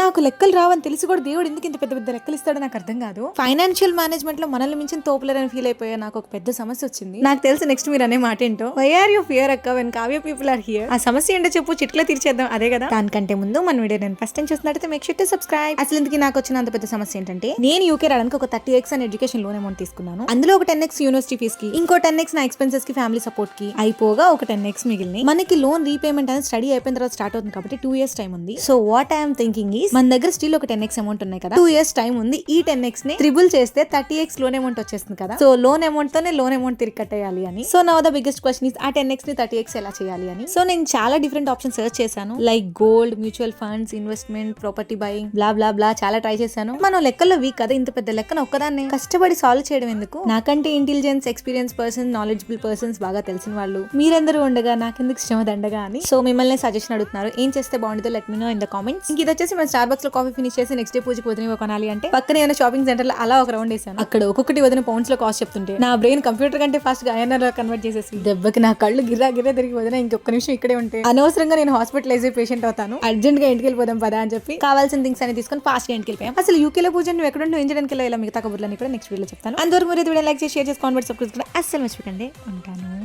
నాకు లెక్కలు రావని తెలిసి కూడా దేవుడు ఎందుకు ఇంత పెద్ద పెద్ద లెక్కలు ఇస్తాడో నాకు అర్థం కాదు. ఫైనాన్షియల్ మేనేజ్మెంట్ లో మనల్ని మించిన తోపులరని ఫీల్ అయిపోయా. నాకు ఒక పెద్ద సమస్య వచ్చింది. నాకు తెలిసి నెక్స్ట్ మీరు అనే మాట ఏంటో, వై ఆర్ యూ ఫియర్ అక్క when Kavya people are here. ఆ సమస్య ఏంటో చెప్పు, చిట్లా తీర్చేద్దాం. అదే కదా. దానికంటే ముందు మన వీడియో నేను ఫస్ట్ టైం చూస్తున్నట్టయితే మేక్ షూర్ టు సబ్స్క్రైబ్. అసలు ఇందుకు నాకు వచ్చిన అంత పెద్ద సమస్య ఏంటంటే, నేను యూకే రావడానికి ఒక 30x అని ఎడ్యుకేషన్ లోన్ అమౌంట్ తీసుకున్నాను. అందులో ఒక 10x యూనివర్సిటీ ఫీస్ కి, ఇంకో 10x నా ఎక్స్పెన్సెస్ కి, ఫ్యామిలీ సపోర్ట్ కి, అయిపోగా ఒక 10x మిగిలిన. మనకి లోన్ రీపేమెంట్ అనేది స్టడీ అయిపోయిన తర్వాత స్టార్ట్ అవుతుంది కాబట్టి 2 years టైం ఉంది. So what I'm thinking is, మన దగ్గర స్టిల్ ఒక 10x అమౌంట్ ఉన్నాయి కదా, 2 years టైం ఉంది. ఈ 10x ని ట్రిబుల్ చేస్తే 30x లోన్ అమౌంట్ వచ్చేస్తుంది కదా. సో లోన్ అమౌంట్ తోనే లోన్ అమౌంట్ తిరిగి కట్టేయాలి అని. So now the biggest question is, ఆ 10x ని 30x ఎలా చేయాలి అని. సో నేను చాలా డిఫరెంట్ ఆప్షన్ సర్చ్ చేశాను. Like gold, mutual funds, investment, property buying, blah blah blah చాలా ట్రై చేశాను. మనం లెక్కల్లో వీక్ కదా, ఇంత పెద్ద లెక్కన ఒక్కదాన్ని కష్టపడి సాల్వ్ చేయడం ఎందుకు. నాకంటే intelligence, experience persons, knowledgeable persons, బాగా తెలిసిన వాళ్ళు మీరందరూ ఉండగా నాకెందుకు శ్రమ దండగా అని. సో మిమ్మల్ని సజెషన్ అడుగుతున్నారు, ఏం చేస్తే బాగుంటుందో let me know in the comments. ఇంక ఇది వచ్చేసి మన స్టార్ బక్స్ లో కాఫీ ఫినిష్ చేసి నెక్స్ట్ డే పూజకి వదిన కొనాలి అంటే పక్కన ఏమైనా షాపింగ్ సెంటర్ లో అలా ఒక రౌండ్ వేసాను. అక్కడ ఒక్కొక్కటి వదిన పౌండ్స్ లో కాస్ట్ చెప్తుంటే నా బ్రెయిన్ కంప్యూటర్ కంటే ఫాస్ట్ గా ఐఎన్ఆర్ లో కన్వర్ట్ చేసేసి దెబ్బకి నా కళ్ళు గిర్రా గిర్రా తిరిగి వదిన ఇంకొక నిమిషం ఇక్కడే ఉంటే అనవసరంగా నేను హాస్పిటలైజ్ పేషెంట్ అవుతాను, అర్జెంట్ గా ఇంటికి వెళ్ళిపోదాం పదా అని చెప్పి కావాల్సిన థింగ్స్ అని తీసుకొని ఫాస్ట్ గా ఇంటికి వెళ్ళిపోయాం. అసలు యూకేలో పూజ నువ్వు ఎక్కడ ఏం చేయడానికి ఇలా మిగతా కబుర్లని కూడా నెక్స్ట్ వీడియో చెప్తాను. అందరూ మీరు వీడియో లైక్ చేసి షేర్ చేసి కాన్వర్ట్ సబ్స్క్రైబ్ అస్సలు మర్చిపోకండి. ఉంటాను.